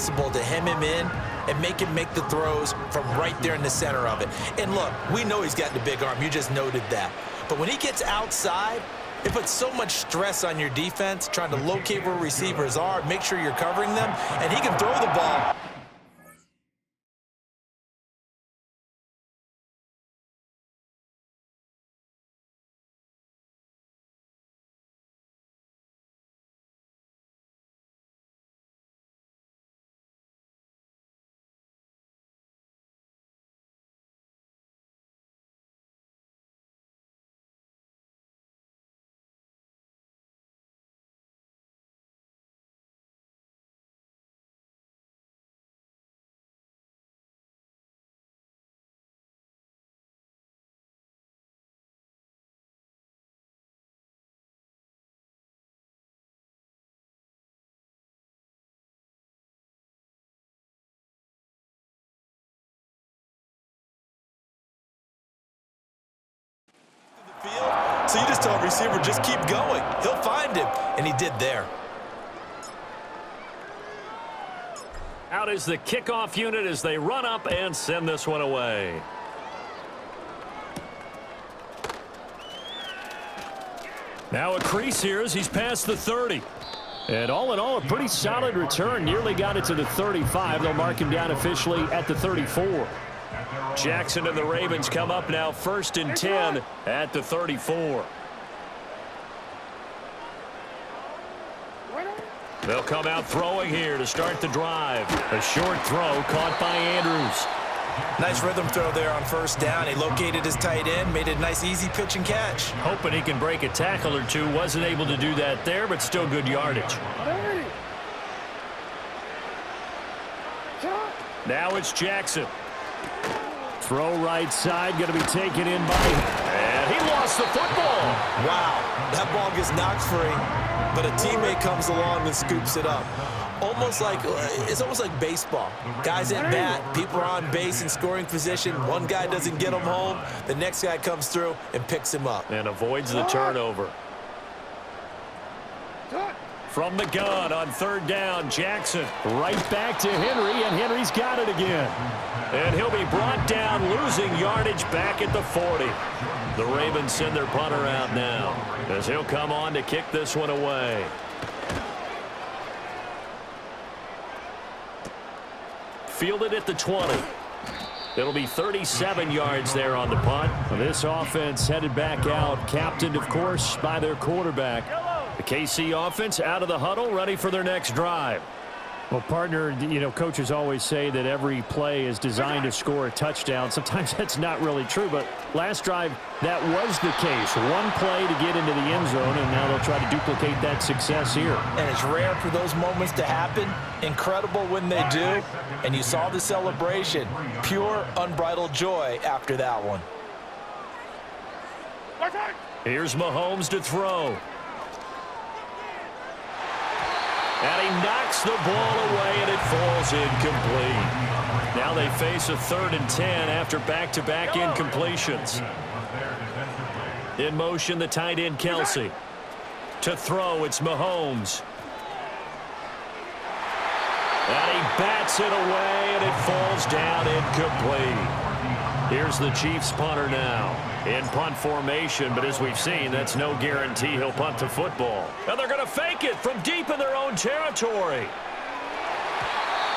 possible to hem him in and make him make the throws from right there in the center of it. And look, we know he's got the big arm. You just noted that. But when he gets outside, it puts so much stress on your defense, trying to locate where receivers are, make sure you're covering them, and he can throw the ball. So you just tell a receiver, just keep going. He'll find him, and he did there. Out is the kickoff unit as they run up and send this one away. Now a crease here as he's past the 30. And all in all, a pretty solid return. Nearly got it to the 35. They'll mark him down officially at the 34. Jackson and the Ravens come up now 1st and 10 at the 34. They'll come out throwing here to start the drive. A short throw caught by Andrews. Nice rhythm throw there on 1st down. He located his tight end, made it a nice easy pitch and catch. Hoping he can break a tackle or two. Wasn't able to do that there, but still good yardage. Now it's Jackson. Throw right side, going to be taken in by him. And he lost the football. Wow, that ball gets knocked free, but a teammate comes along and scoops it up. It's almost like baseball. Guys at bat, people are on base in scoring position. One guy doesn't get him home. The next guy comes through and picks him up. And avoids the turnover. From the gun on 3rd down, Jackson right back to Henry, and Henry's got it again. And he'll be brought down, losing yardage back at the 40. The Ravens send their punter out now as he'll come on to kick this one away. Fielded at the 20. It'll be 37 yards there on the punt. This offense headed back out, captained, of course, by their quarterback. The KC offense out of the huddle, ready for their next drive. Well, partner, coaches always say that every play is designed to score a touchdown. Sometimes that's not really true, but last drive, that was the case. One play to get into the end zone, and now they'll try to duplicate that success here. And it's rare for those moments to happen. Incredible when they do. And you saw the celebration. Pure, unbridled joy after that one. Here's Mahomes to throw. And he knocks the ball away, and it falls incomplete. Now they face a 3rd and 10 after back-to-back incompletions. In motion, the tight end, Kelsey. To throw, it's Mahomes. And he bats it away, and it falls down incomplete. Here's the Chiefs punter now in punt formation, but as we've seen, that's no guarantee he'll punt the football. And they're going to fake it from deep in their own territory.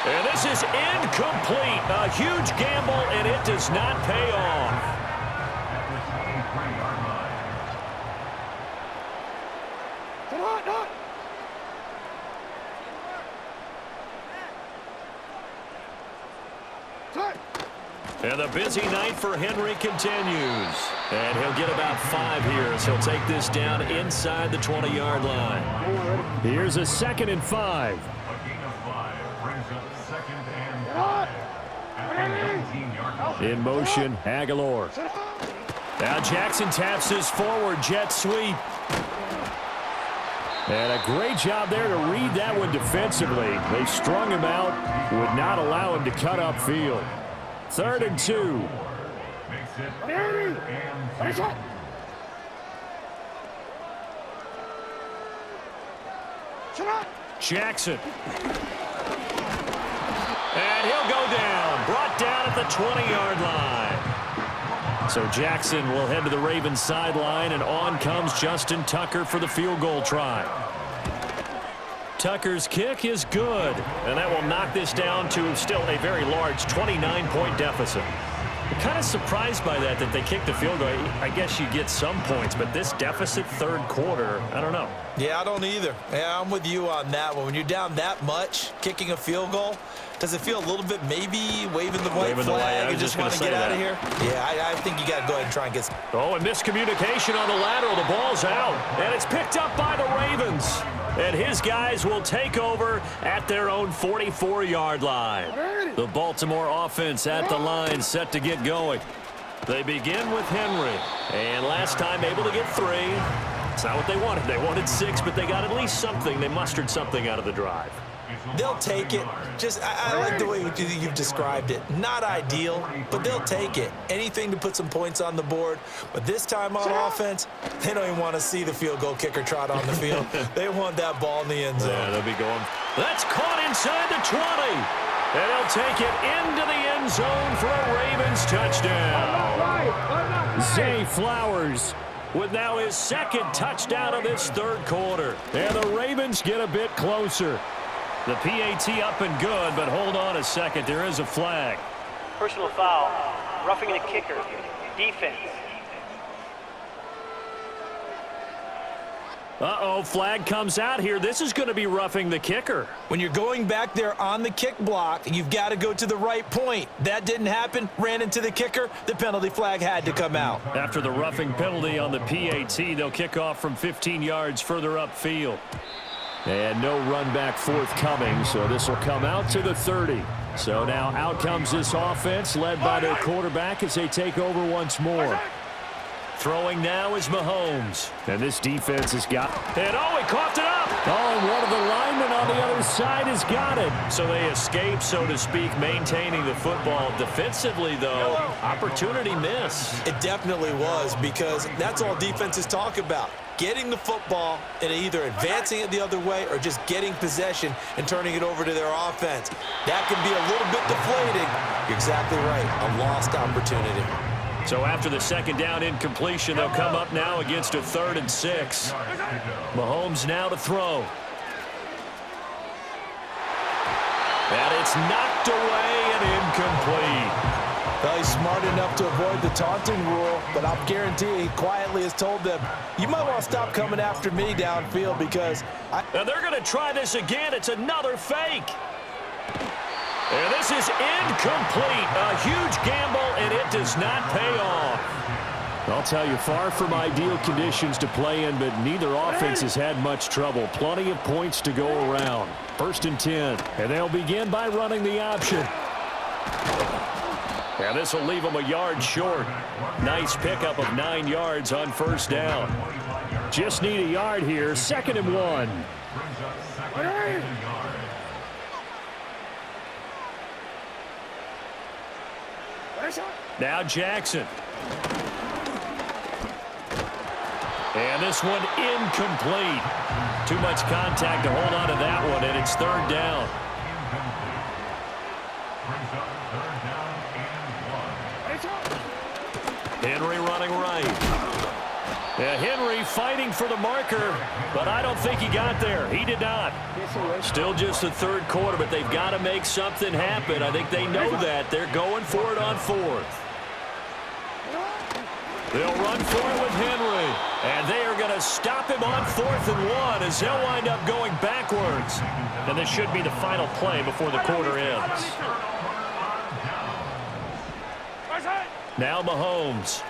And this is incomplete. A huge gamble, and it does not pay off. And the busy night for Henry continues. And he'll get about 5 here as he'll take this down inside the 20-yard line. Here's a 2nd and 5. In motion, Aguilar. Now Jackson taps his forward jet sweep. And a great job there to read that one defensively. They strung him out, would not allow him to cut upfield. 3rd and 2. Jackson. And he'll go down. Brought down at the 20-yard line. So Jackson will head to the Ravens sideline, and on comes Justin Tucker for the field goal try. Tucker's kick is good, and that will knock this down to still a very large 29-point deficit. I'm kind of surprised by that they kicked the field goal. I guess you get some points, but this deficit third quarter, I don't know. Yeah, I don't either. Yeah, I'm with you on that one. When you're down that much, kicking a field goal, does it feel a little bit maybe waving the white flag and just want to get out of here? Yeah, I think you got to go ahead and try and get... Oh, and miscommunication on the lateral. The ball's out, and it's picked up by the Ravens. And his guys will take over at their own 44-yard line. The Baltimore offense at the line, set to get going. They begin with Henry. And last time able to get 3. It's not what they wanted. They wanted 6, but they got at least something. They mustered something out of the drive. They'll take it. Just, I like the way you've described it. Not ideal, but they'll take it. Anything to put some points on the board. But this time on offense, they don't even want to see the field goal kicker trot on the field. They want that ball in the end zone. Yeah, they'll be going. That's caught inside the 20. And they'll take it into the end zone for a Ravens touchdown. Zay Flowers with now his second touchdown of this third quarter. And the Ravens get a bit closer. The PAT up and good, but hold on a second. There is a flag. Personal foul. Roughing the kicker. Defense. Uh-oh, flag comes out here. This is going to be roughing the kicker. When you're going back there on the kick block, you've got to go to the right point. That didn't happen. Ran into the kicker. The penalty flag had to come out. After the roughing penalty on the PAT, they'll kick off from 15 yards further upfield. And no run back forthcoming, so this will come out to the 30. So now out comes this offense, led by their quarterback as they take over once more. Throwing now is Mahomes. And this defense has got... And he coughed it up! Oh, and one of the linemen on the other side has got it. So they escape, so to speak, maintaining the football. Defensively, though, opportunity miss. It definitely was, because that's all defenses talk about. Getting the football and either advancing it the other way or just getting possession and turning it over to their offense. That can be a little bit deflating. You're exactly right. A lost opportunity. So after the second down incompletion, they'll come up now against a 3rd and 6. Mahomes now to throw. And it's knocked away and incomplete. Well, he's smart enough to avoid the taunting rule, but I'll guarantee he quietly has told them, you might want to stop coming after me downfield because Now they're going to try this again. It's another fake. And this is incomplete. A huge gamble, and it does not pay off. I'll tell you, far from ideal conditions to play in, but neither offense has had much trouble. Plenty of points to go around. 1st and 10, and they'll begin by running the option. And this will leave them a yard short. Nice pickup of 9 yards on 1st down. Just need a yard here. 2nd and 1. Now Jackson. And this one incomplete. Too much contact to hold on to that one, and it's 3rd down. Henry running right. Henry fighting for the marker, but I don't think he got there. He did not. Still just the 3rd quarter, but they've got to make something happen. I think they know that. They're going for it on 4th. They'll run for it with Henry, and they are going to stop him on 4th and 1 as they'll wind up going backwards. And this should be the final play before the quarter ends. Now Mahomes.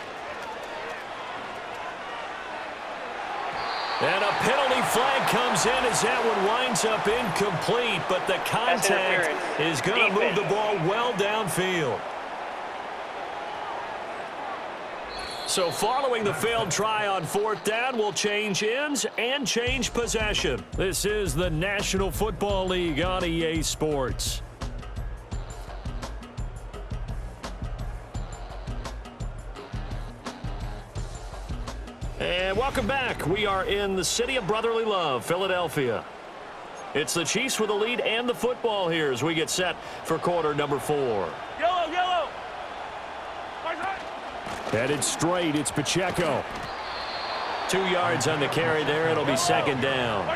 And a penalty flag comes in as that one winds up incomplete, but the contact is going to move the ball well downfield. So following the failed try on 4th down, we'll change ends and change possession. This is the National Football League on EA Sports. And welcome back. We are in the city of brotherly love, Philadelphia. It's the Chiefs with the lead and the football here as we get set for quarter number 4. Yellow, yellow. Headed straight, it's Pacheco. 2 yards on the carry there. It'll be second down.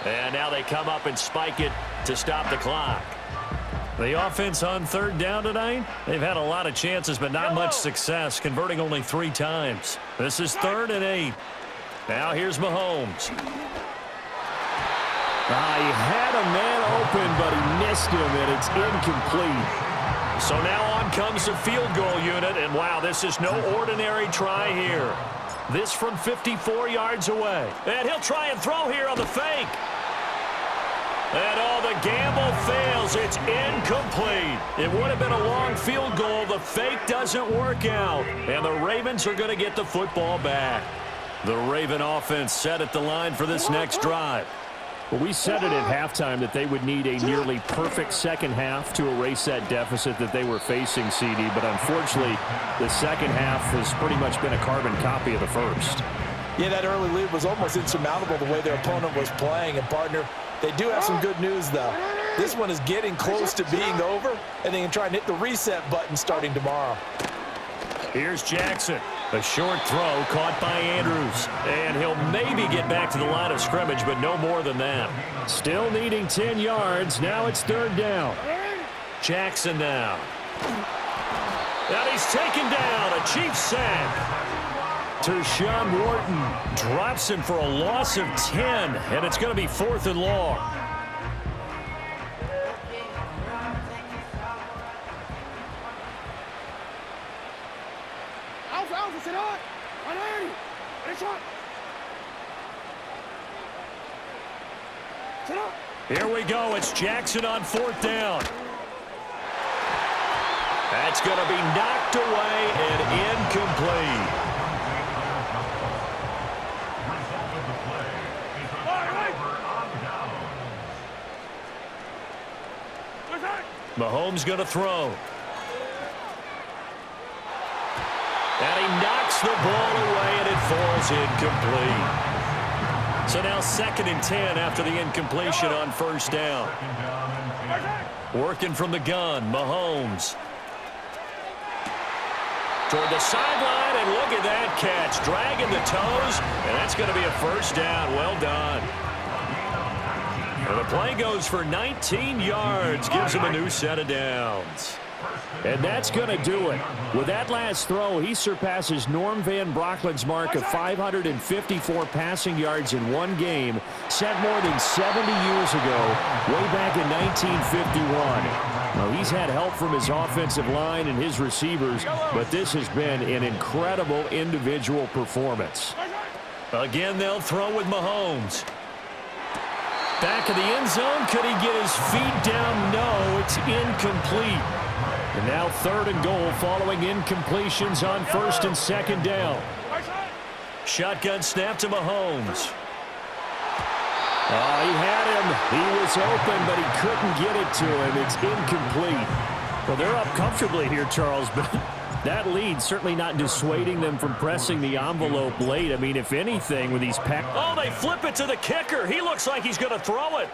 And now they come up and spike it to stop the clock. The offense on third down tonight, they've had a lot of chances, but not much success, converting only 3 times. This is 3rd and 8. Now here's Mahomes. He had a man open, but he missed him, and it's incomplete. So now on comes the field goal unit, and wow, this is no ordinary try here. This from 54 yards away. And he'll try and throw here on the fake. And the gamble fails. It's incomplete. It would have been a long field goal. The fake doesn't work out. And the Ravens are going to get the football back. The Raven offense set at the line for this next drive. Well, we said it at halftime that they would need a nearly perfect second half to erase that deficit that they were facing, CD. But unfortunately, the second half has pretty much been a carbon copy of the first. Yeah, that early lead was almost insurmountable the way their opponent was playing. And, partner, they do have some good news, though. This one is getting close to being over, and they can try and hit the reset button starting tomorrow. Here's Jackson. A short throw caught by Andrews. And he'll maybe get back to the line of scrimmage, but no more than that. Still needing 10 yards. Now it's third down. Jackson now. And he's taken down. A Chiefs sack. Tershawn Wharton drops him for a loss of 10. And it's going to be 4th and long. Here we go. It's Jackson on 4th down. That's going to be knocked away and incomplete. Mahomes going to throw. And he knocks the ball away, and it falls incomplete. So now 2nd and 10 after the incompletion on 1st down. Working from the gun, Mahomes. Toward the sideline, and look at that catch. Dragging the toes, and that's going to be a 1st down. Well done. And the play goes for 19 yards. Gives him a new set of downs. And that's going to do it. With that last throw, he surpasses Norm Van Brocklin's mark of 554 passing yards in one game, set more than 70 years ago, way back in 1951. Now, he's had help from his offensive line and his receivers, but this has been an incredible individual performance. Again, they'll throw with Mahomes. Back of the end zone. Could he get his feet down? No, it's incomplete. And now 3rd and goal following incompletions on 1st and 2nd down. Shotgun snap to Mahomes. He had him. He was open, but he couldn't get it to him. It's incomplete. Well, they're up comfortably here, Charles, but that lead certainly not dissuading them from pressing the envelope late. I mean, if anything, with these pack. Oh, they flip it to the kicker. He looks like he's going to throw it.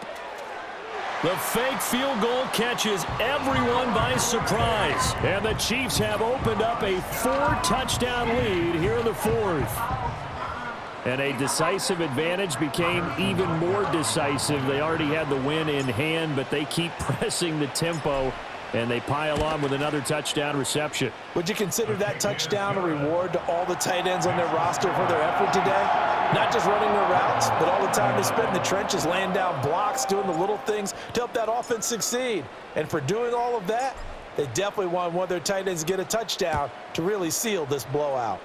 The fake field goal catches everyone by surprise. And the Chiefs have opened up a 4-touchdown lead here in the 4th. And a decisive advantage became even more decisive. They already had the win in hand, but they keep pressing the tempo, and they pile on with another touchdown reception. Would you consider that touchdown a reward to all the tight ends on their roster for their effort today? Not just running their routes, but all the time they spent in the trenches, laying down blocks, doing the little things to help that offense succeed. And for doing all of that, they definitely want one of their tight ends to get a touchdown to really seal this blowout.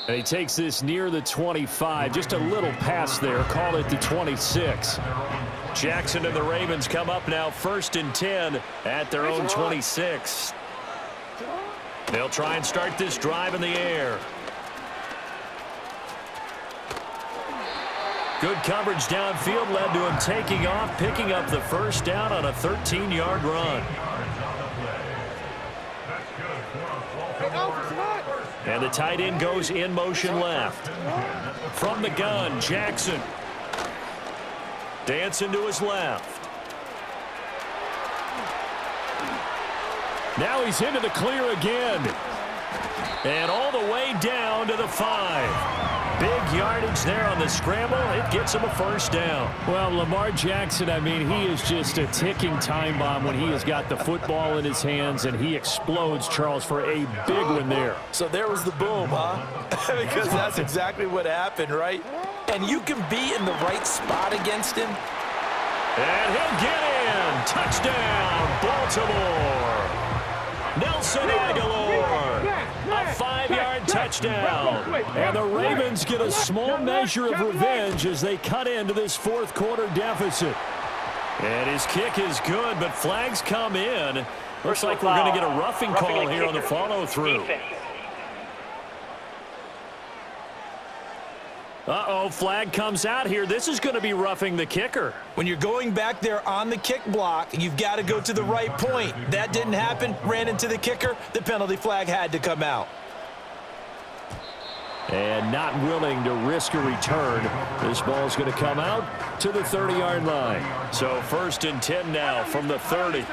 And he takes this near the 25, just a little pass there, call it the 26. Jackson and the Ravens come up now 1st and 10 at their own 26. They'll try and start this drive in the air. Good coverage downfield led to him taking off, picking up the 1st down on a 13-yard run. And the tight end goes in motion left. From the gun, Jackson. Dancing to his left. Now he's into the clear again. And all the way down to the 5. Big yardage there on the scramble. It gets him a first down. Well, Lamar Jackson, I mean, he is just a ticking time bomb when he has got the football in his hands, and he explodes, Charles, for a big one there. So there was the boom, huh? Because that's exactly what happened, right? And you can be in the right spot against him. And he'll get in. Touchdown, Baltimore. Nelson Aguilar. A 5-yard touchdown. And the Ravens get a small measure of revenge as they cut into this fourth-quarter deficit. And his kick is good, but flags come in. Looks like we're going to get a roughing call here on the follow-through. Uh-oh, flag comes out here. This is going to be roughing the kicker. When you're going back there on the kick block, you've got to go to the right point. That didn't happen. Ran into the kicker. The penalty flag had to come out. And not willing to risk a return. This ball's going to come out to the 30-yard line. So 1st and 10 now from the 30.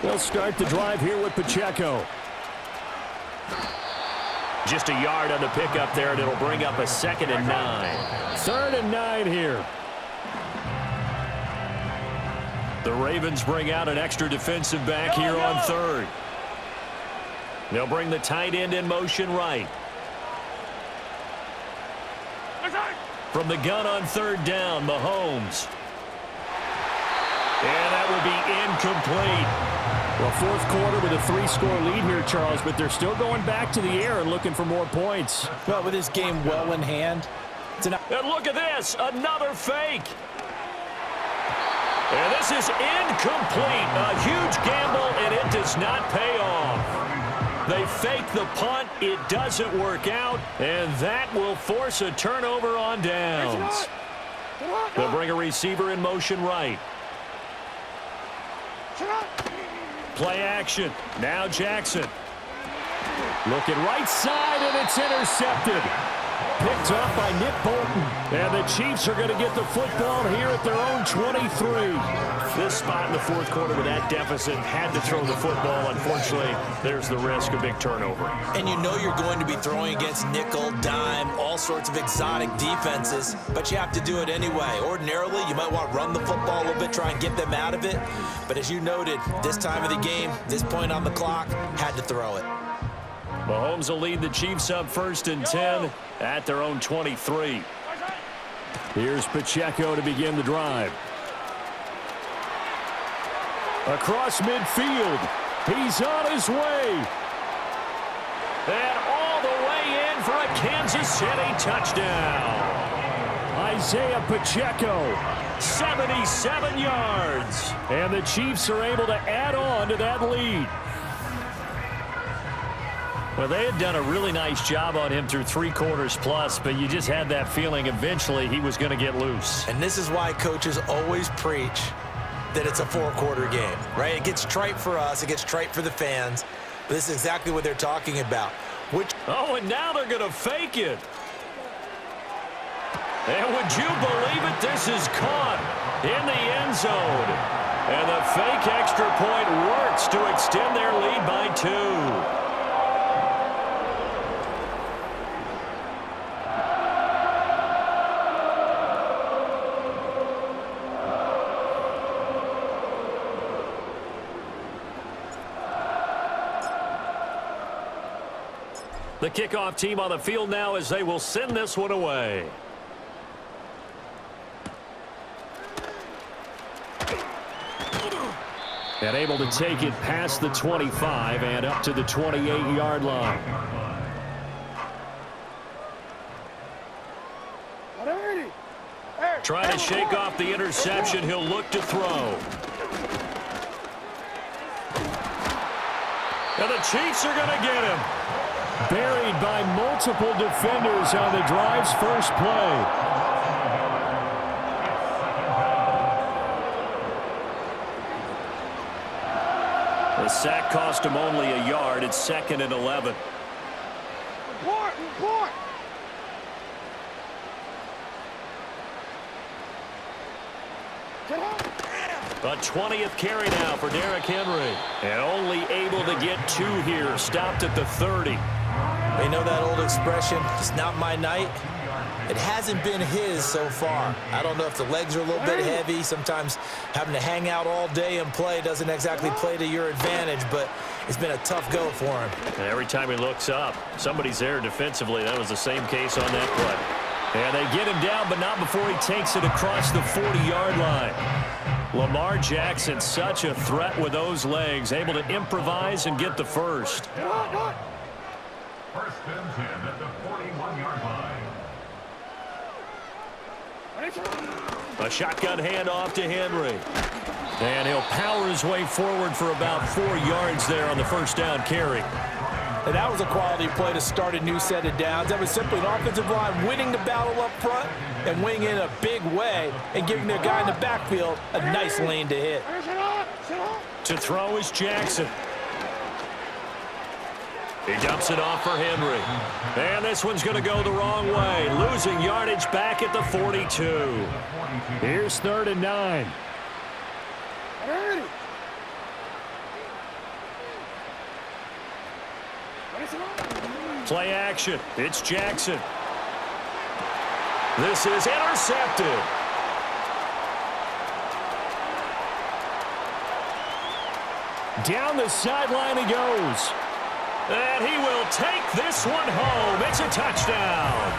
They'll start the drive here with Pacheco. Just a yard on the pickup there, and it'll bring up a 2nd and 9. 3rd and 9 here. The Ravens bring out an extra defensive back here on 3rd. They'll bring the tight end in motion right. From the gun on 3rd down, Mahomes. And that will be incomplete. Well, 4th quarter with a 3-score lead here, Charles, but they're still going back to the air and looking for more points. Well, with this game well in hand. And look at this, another fake. And this is incomplete. A huge gamble, and it does not pay off. They fake the punt. It doesn't work out, and that will force a turnover on downs. They'll bring a receiver in motion right. Play action. Now Jackson. Looking right side, and it's intercepted. Picked up by Nick Bolton. And the Chiefs are going to get the football here at their own 23. This spot in the 4th quarter with that deficit had to throw the football. Unfortunately, there's the risk of big turnover. And you know you're going to be throwing against nickel, dime, all sorts of exotic defenses, but you have to do it anyway. Ordinarily, you might want to run the football a little bit, try and get them out of it. But as you noted, this time of the game, this point on the clock, had to throw it. Mahomes will lead the Chiefs up 1st and 10 at their own 23. Here's Pacheco to begin the drive. Across midfield. He's on his way. And all the way in for a Kansas City touchdown. Isaiah Pacheco. 77 yards. And the Chiefs are able to add on to that lead. Well, they had done a really nice job on him through 3 quarters plus, but you just had that feeling eventually he was going to get loose. And this is why coaches always preach that it's a 4-quarter game, right? It gets trite for us. It gets trite for the fans. But this is exactly what they're talking about. Oh, and now they're going to fake it. And would you believe it? This is caught in the end zone. And the fake extra point works to extend their lead by 2. The kickoff team on the field now as they will send this one away. And able to take it past the 25 and up to the 28-yard line. Trying to shake off the interception. He'll look to throw. And the Chiefs are going to get him. Buried by multiple defenders on the drive's first play. The The sack cost him only a yard. It's 2nd and 11. Report! A 20th carry now for Derrick Henry. And only able to get 2 here. Stopped at the 30. You know that old expression, it's not my night? It hasn't been his so far. I don't know if the legs are a little bit heavy. Sometimes having to hang out all day and play doesn't exactly play to your advantage, but it's been a tough go for him. And every time he looks up, somebody's there defensively. That was the same case on that play. And they get him down, but not before he takes it across the 40-yard line. Lamar Jackson, such a threat with those legs, able to improvise and get the first. First and 10 at the 41-yard line. A shotgun handoff to Henry. And he'll power his way forward for about 4 yards there on the first down carry. And that was a quality play to start a new set of downs. That was simply an offensive line winning the battle up front and winning in a big way and giving their guy in the backfield a nice lane to hit. To throw is Jackson. He dumps it off for Henry. And this one's going to go the wrong way. Losing yardage back at the 42. Here's 3rd and 9. Play action. It's Jackson. This is intercepted. Down the sideline he goes. And he will take this one home. It's a touchdown.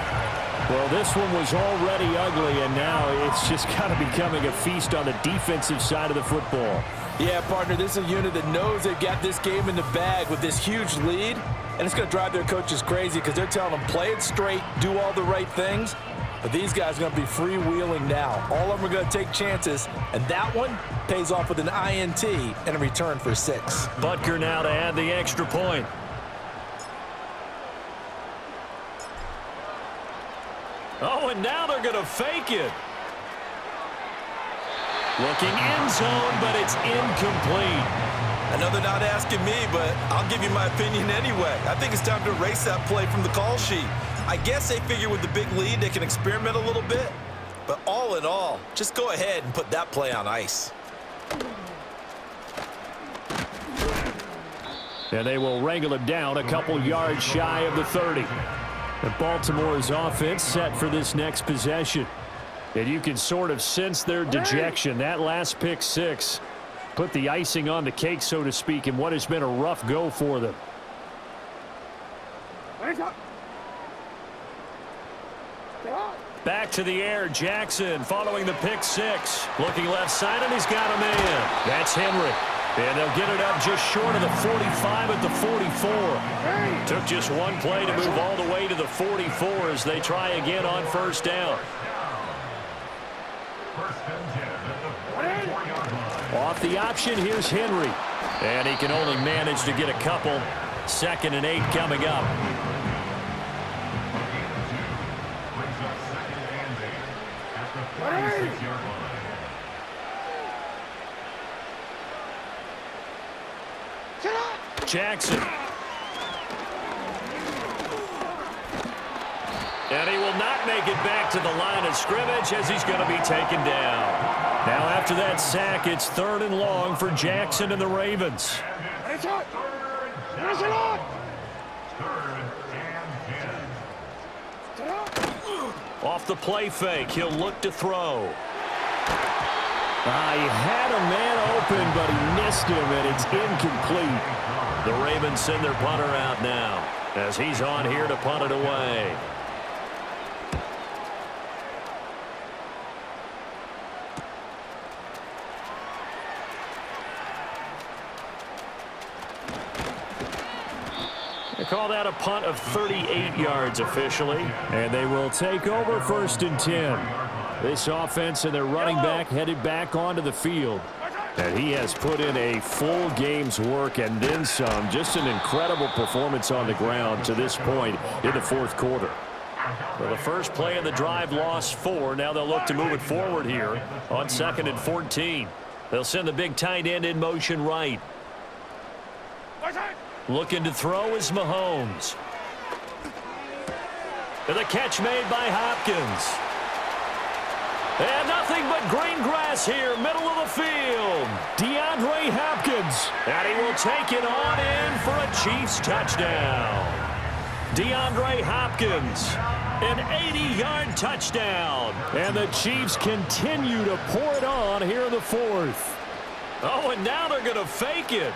Well, this one was already ugly, and now it's just kind of becoming a feast on the defensive side of the football. Yeah, partner, this is a unit that knows they've got this game in the bag with this huge lead, and it's going to drive their coaches crazy because they're telling them play it straight, do all the right things, but these guys are going to be freewheeling now. All of them are going to take chances, and that one pays off with an INT and a return for 6. Butker now to add the extra point. Oh, and now they're going to fake it. Looking end zone, but it's incomplete. I know they're not asking me, but I'll give you my opinion anyway. I think it's time to erase that play from the call sheet. I guess they figure with the big lead they can experiment a little bit. But all in all, just go ahead and put that play on ice. And they will wrangle him down a couple yards shy of the 30. And Baltimore's offense set for this next possession. And you can sort of sense their dejection. That last pick 6 put the icing on the cake, so to speak, in what has been a rough go for them. Back to the air, Jackson following the pick 6. Looking left side, and he's got a man. That's Henry. And they'll get it up just short of the 45 at the 44. Took just one play to move all the way to the 44 as they try again on first down. Off the option, here's Henry. And he can only manage to get a couple. 2nd and 8 coming up. Jackson. And he will not make it back to the line of scrimmage as he's going to be taken down. Now after that sack, it's 3rd and long for Jackson and the Ravens. Off the play fake, he'll look to throw. He had a man open, but he missed him, and it's incomplete. The Ravens send their punter out now as he's on here to punt it away. They call that a punt of 38 yards officially. And they will take over 1st and 10. This offense and their running back headed back onto the field. And he has put in a full game's work and then some. Just an incredible performance on the ground to this point in the 4th quarter. Well, the first play of the drive lost 4. Now they'll look to move it forward here on 2nd and 14. They'll send the big tight end in motion right. Looking to throw is Mahomes. And the catch made by Hopkins. And nothing but green grass here, middle of the field. DeAndre Hopkins. And he will take it on in for a Chiefs touchdown. DeAndre Hopkins, an 80-yard touchdown. And the Chiefs continue to pour it on here in the fourth. Oh, and now they're going to fake it.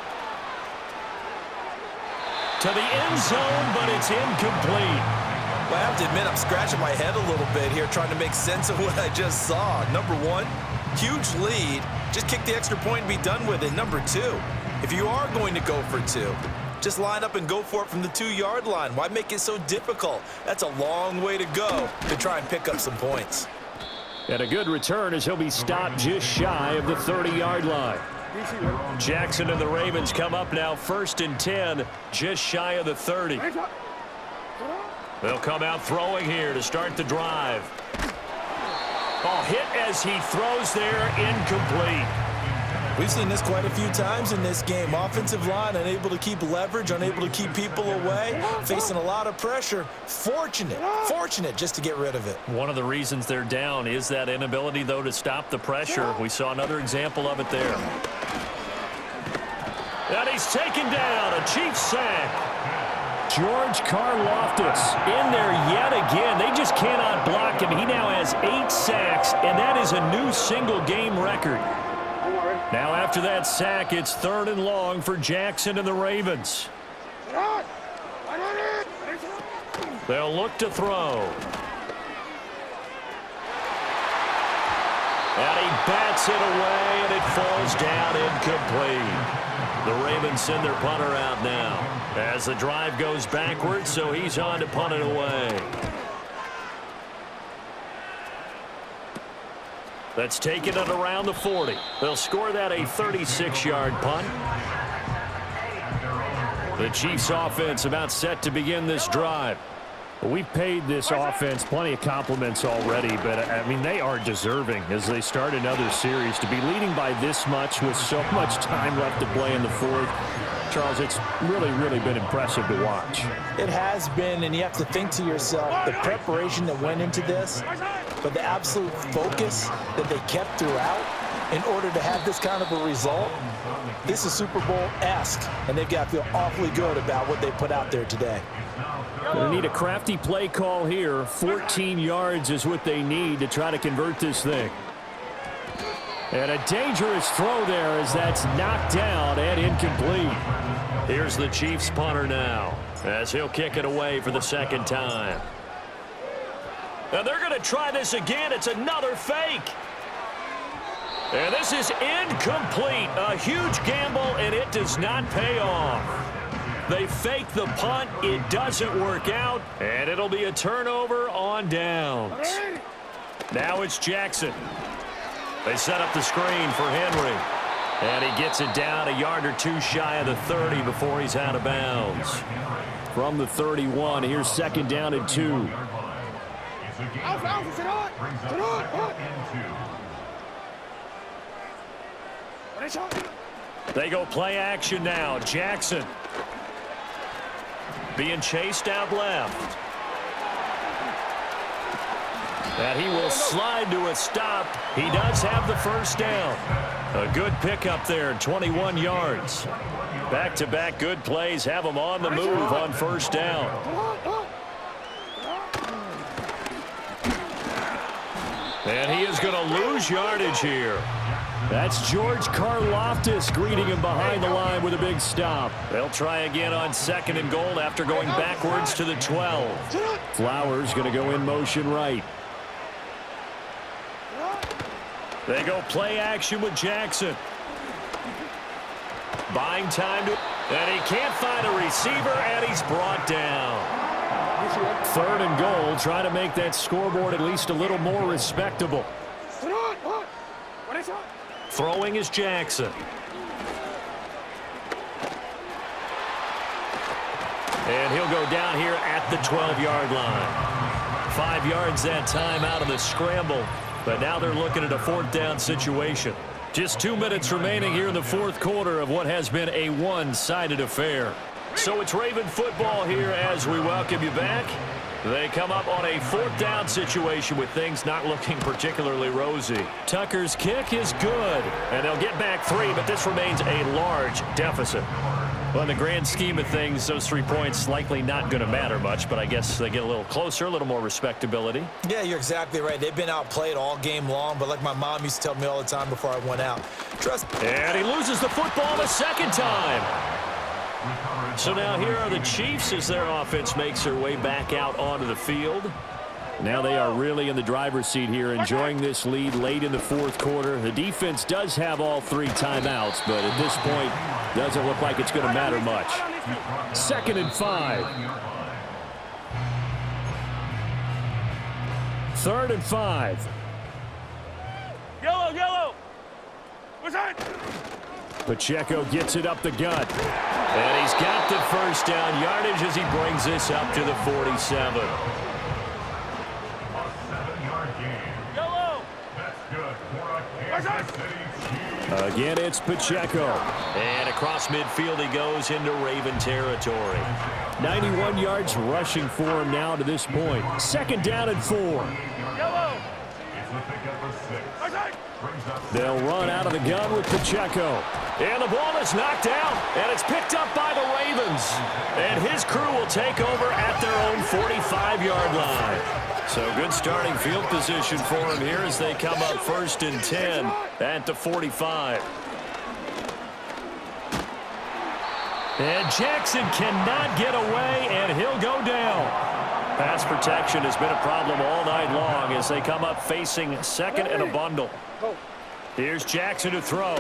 To the end zone, but it's incomplete. Well, I have to admit, I'm scratching my head a little bit here trying to make sense of what I just saw. Number one, huge lead. Just kick the extra point and be done with it. Number two, if you are going to go for two, just line up and go for it from the 2-yard line. Why make it so difficult? That's a long way to go to try and pick up some points. And a good return as he'll be stopped just shy of the 30-yard line. Jackson and the Ravens come up now 1st and 10, just shy of the 30. They'll come out throwing here to start the drive. Oh, hit as he throws there, incomplete. We've seen this quite a few times in this game. Offensive line unable to keep leverage, unable to keep people away, facing a lot of pressure. Fortunate just to get rid of it. One of the reasons they're down is that inability, though, to stop the pressure. We saw another example of it there. And he's taken down, a Chiefs sack. George Karlaftis in there yet again. They just cannot block him. He now has 8 sacks, and that is a new single-game record. Now after that sack, it's 3rd and long for Jackson and the Ravens. They'll look to throw. And he bats it away, and it falls down incomplete. The Ravens send their punter out now as the drive goes backwards, so he's on to punt it away. That's taken it around the 40. They'll score that a 36-yard punt. The Chiefs offense about set to begin this drive. We've paid this offense plenty of compliments already, but, I mean, they are deserving as they start another series. To be leading by this much with so much time left to play in the fourth, Charles, it's really been impressive to watch. It has been, and you have to think to yourself, the preparation that went into this, but the absolute focus that they kept throughout in order to have this kind of a result. This is Super Bowl-esque, and they've got to feel awfully good about what they put out there today. Going to need a crafty play call here. 14 yards is what they need to try to convert this thing. And a dangerous throw there as that's knocked down and incomplete. Here's the Chiefs punter now as he'll kick it away for the 2nd time. And they're going to try this again. It's another fake. And this is incomplete. A huge gamble, and it does not pay off. They fake the punt. It doesn't work out, and it'll be a turnover on downs. Now it's Jackson. They set up the screen for Henry. And he gets it down a yard or two shy of the 30 before he's out of bounds. From the 31, here's 2nd down and 2. They go play action now. Jackson being chased out left. And he will slide to a stop. He does have the 1st down. A good pickup there, 21 yards. Back-to-back good plays have him on the move on 1st down. And he is going to lose yardage here. That's George Karlaftis greeting him behind the line with a big stop. They'll try again on 2nd and goal after going backwards to the 12. Flowers going to go in motion right. They go play action with Jackson. Buying time to, and he can't find a receiver, and he's brought down. 3rd and goal, trying to make that scoreboard at least a little more respectable. Throwing is Jackson. And he'll go down here at the 12-yard line. 5 yards that time out of the scramble. But now they're looking at a 4th down situation. Just 2 minutes remaining here in the fourth quarter of what has been a one-sided affair. So it's Raven football here as we welcome you back. They come up on a fourth down situation with things not looking particularly rosy. Tucker's kick is good, and they'll get back 3, but this remains a large deficit. Well, in the grand scheme of things, those 3 points likely not going to matter much, but I guess they get a little closer, a little more respectability. Yeah, you're exactly right. They've been outplayed all game long, but like my mom used to tell me all the time before I went out, trust. And he loses the football the second time. So now here are the Chiefs as their offense makes their way back out onto the field. Now they are really in the driver's seat here, enjoying this lead late in the fourth quarter. The defense does have all 3 timeouts, but at this point, doesn't look like it's going to matter much. 2nd and 5. 3rd and 5. Yellow. What's that? Pacheco gets it up the gut. And he's got the first down yardage as he brings this up to the 47. Again, it's Pacheco. And across midfield he goes into Raven territory. 91 yards rushing for him now to this point. 2nd down and 4. They'll run out of the gun with Pacheco. And the ball is knocked out, and it's picked up by the Ravens. And his crew will take over at their own 45-yard line. So good starting field position for him here as they come up 1st and 10 at the 45. And Jackson cannot get away, and he'll go down. Pass protection has been a problem all night long as they come up facing 2nd and a bundle. Here's Jackson to throw.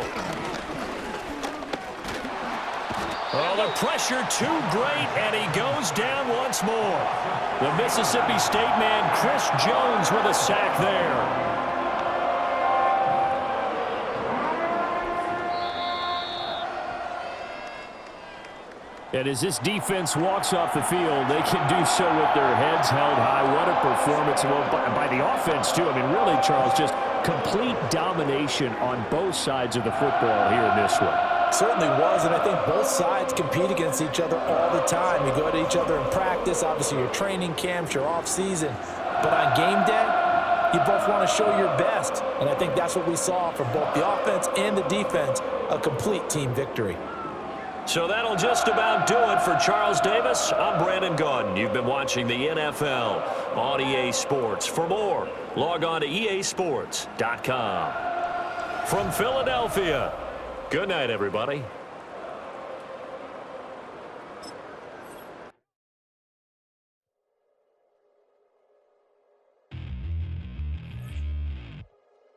Oh, the pressure too great, and he goes down once more. The Mississippi State man, Chris Jones, with a sack there. And as this defense walks off the field, they can do so with their heads held high. What a performance by the offense, too. I mean, really, Charles, just complete domination on both sides of the football here in this one. Certainly was, and I think both sides compete against each other all the time. You go to each other in practice, obviously your training camps, your off-season. But on game day, you both want to show your best. And I think that's what we saw from both the offense and the defense, a complete team victory. So that'll just about do it for Charles Davis. I'm Brandon Gaudin. You've been watching the NFL on EA Sports. For more, log on to easports.com. From Philadelphia, good night, everybody.